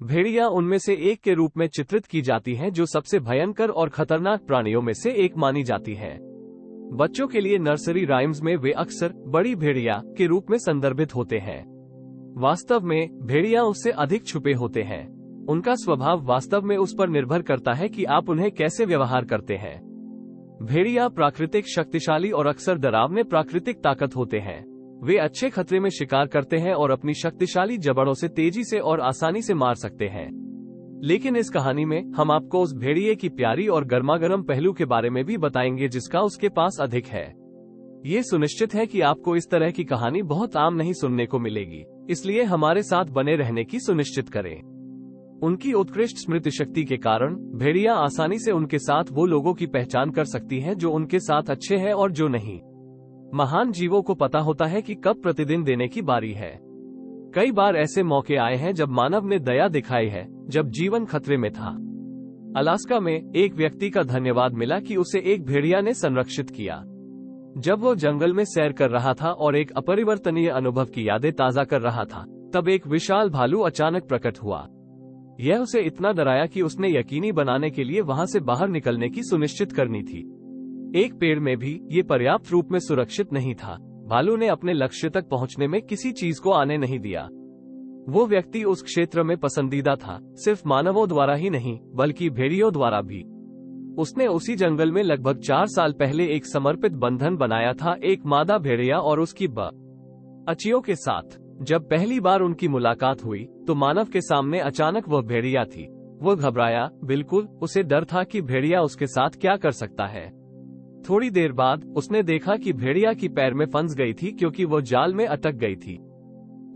भेड़िया उनमें से एक के रूप में चित्रित की जाती है जो सबसे भयंकर और खतरनाक प्राणियों में से एक मानी जाती है। बच्चों के लिए नर्सरी राइम्स में वे अक्सर बड़ी भेड़िया के रूप में संदर्भित होते हैं। वास्तव में भेड़िया उससे अधिक छुपे होते हैं। उनका स्वभाव वास्तव में उस पर निर्भर करता है कि आप उन्हें कैसे व्यवहार करते हैं। भेड़िया प्राकृतिक शक्तिशाली और अक्सर डरावने प्राकृतिक ताकत होते हैं। वे अच्छे खतरे में शिकार करते हैं और अपनी शक्तिशाली जबड़ों से तेजी से और आसानी से मार सकते हैं। लेकिन इस कहानी में हम आपको उस भेड़िए की प्यारी और गर्मागर्म पहलू के बारे में भी बताएंगे जिसका उसके पास अधिक है। ये सुनिश्चित है कि आपको इस तरह की कहानी बहुत आम नहीं सुनने को मिलेगी, इसलिए हमारे साथ बने रहने की सुनिश्चित करें। उनकी उत्कृष्ट स्मृति शक्ति के कारण भेड़िया आसानी से उनके साथ वो लोगों की पहचान कर सकती हैं जो उनके साथ अच्छे हैं और जो नहीं। महान जीवों को पता होता है कि कब प्रतिदिन देने की बारी है। कई बार ऐसे मौके आए हैं जब मानव ने दया दिखाई है, जब जीवन खतरे में था। अलास्का में एक व्यक्ति का धन्यवाद मिला कि उसे एक भेड़िया ने संरक्षित किया। जब वो जंगल में सैर कर रहा था और एक अपरिवर्तनीय अनुभव की यादें ताजा कर रहा था, तब एक विशाल भालू अचानक प्रकट हुआ। यह उसे इतना डराया कि उसने यकीनी बनाने के लिए वहां से बाहर निकलने की सुनिश्चित करनी थी। एक पेड़ में भी ये पर्याप्त रूप में सुरक्षित नहीं था। भालू ने अपने लक्ष्य तक पहुंचने में किसी चीज को आने नहीं दिया। वो व्यक्ति उस क्षेत्र में पसंदीदा था, सिर्फ मानवों द्वारा ही नहीं बल्कि भेड़ियों द्वारा भी। उसने उसी जंगल में लगभग 4 साल पहले एक समर्पित बंधन बनाया था, एक मादा भेड़िया और उसकी बच्चियों के साथ। जब पहली बार उनकी मुलाकात हुई तो मानव के सामने अचानक वह भेड़िया थी। वो घबराया, बिल्कुल, उसे डर था कि भेड़िया उसके साथ क्या कर सकता है। थोड़ी देर बाद उसने देखा कि भेड़िया की पैर में फंस गई थी क्योंकि वो जाल में अटक गई थी।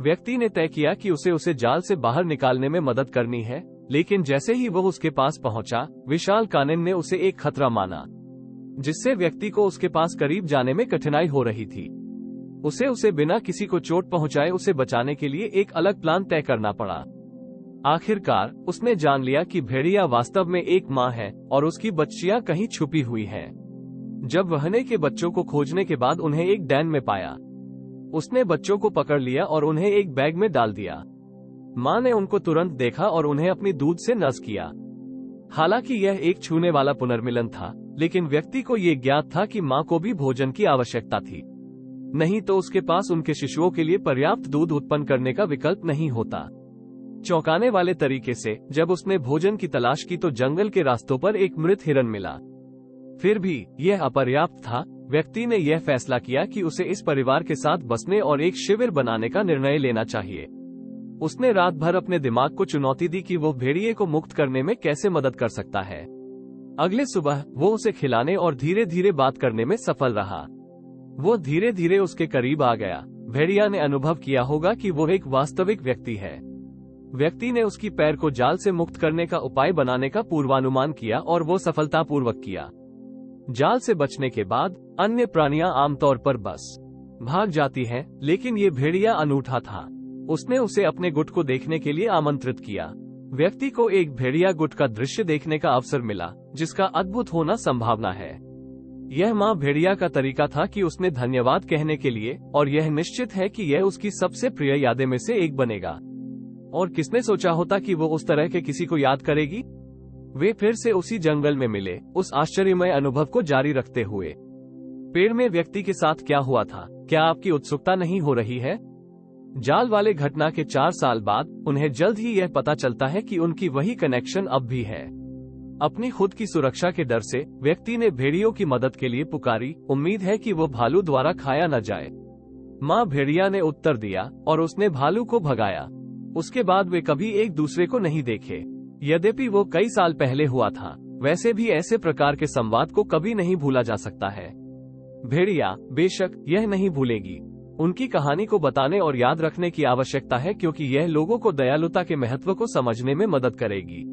व्यक्ति ने तय किया कि उसे जाल से बाहर निकालने में मदद करनी है, लेकिन जैसे ही वह उसके पास पहुंचा, विशाल कानून ने उसे एक खतरा माना, जिससे व्यक्ति को उसके पास करीब जाने में कठिनाई हो रही थी। उसे बिना किसी को चोट पहुंचाए उसे बचाने के लिए एक अलग प्लान तय करना पड़ा। आखिरकार उसने जान लिया कि भेड़िया वास्तव में एक माँ है और उसकी बच्चियां कहीं छुपी हुई हैं। जब वहने के बच्चों को खोजने के बाद उन्हें एक डैन में पाया, उसने बच्चों को पकड़ लिया और उन्हें एक बैग में डाल दिया। माँ ने उनको तुरंत देखा और उन्हें अपनी दूध से नस किया। हालांकि यह एक छूने वाला पुनर्मिलन था, लेकिन व्यक्ति को ये ज्ञात था कि माँ को भी भोजन की आवश्यकता थी, नहीं तो उसके पास उनके शिशुओं के लिए पर्याप्त दूध उत्पन्न करने का विकल्प नहीं होता। चौंकाने वाले तरीके से जब उसने भोजन की तलाश की तो जंगल के रास्तों पर एक मृत हिरन मिला। फिर भी यह अपर्याप्त था। व्यक्ति ने यह फैसला किया कि उसे इस परिवार के साथ बसने और एक शिविर बनाने का निर्णय लेना चाहिए। उसने रात भर अपने दिमाग को चुनौती दी कि वो भेड़िए को मुक्त करने में कैसे मदद कर सकता है। अगले सुबह वो उसे खिलाने और धीरे धीरे बात करने में सफल रहा। वो धीरे धीरे उसके करीब आ गया। भेड़िया ने अनुभव किया होगा कि वो एक वास्तविक व्यक्ति है। व्यक्ति ने उसकी पैर को जाल से मुक्त करने का उपाय बनाने का पूर्वानुमान किया और वो सफलतापूर्वक किया। जाल से बचने के बाद अन्य प्राणियां आमतौर पर बस भाग जाती हैं, लेकिन ये भेड़िया अनूठा था। उसने उसे अपने गुट को देखने के लिए आमंत्रित किया। व्यक्ति को एक भेड़िया गुट का दृश्य देखने का अवसर मिला, जिसका अद्भुत होना संभावना है। यह माँ भेड़िया का तरीका था कि उसने धन्यवाद कहने के लिए, और यह निश्चित है कि यह उसकी सबसे प्रिय यादें में से एक बनेगा। और किसने सोचा होता कि वो उस तरह के किसी को याद करेगी। वे फिर से उसी जंगल में मिले, उस आश्चर्यमय अनुभव को जारी रखते हुए। पेड़ में व्यक्ति के साथ क्या हुआ था, क्या आपकी उत्सुकता नहीं हो रही है? जाल वाले घटना के 4 साल बाद उन्हें जल्द ही यह पता चलता है कि उनकी वही कनेक्शन अब भी है। अपनी खुद की सुरक्षा के डर से व्यक्ति ने भेड़ियों की मदद के लिए पुकारी, उम्मीद है कि वो भालू द्वारा खाया न जाए। माँ भेड़िया ने उत्तर दिया और उसने भालू को भगाया। उसके बाद वे कभी एक दूसरे को नहीं देखे। यद्यपि वो कई साल पहले हुआ था, वैसे भी ऐसे प्रकार के संवाद को कभी नहीं भूला जा सकता है। भेड़िया बेशक यह नहीं भूलेगी। उनकी कहानी को बताने और याद रखने की आवश्यकता है क्योंकि यह लोगों को दयालुता के महत्व को समझने में मदद करेगी।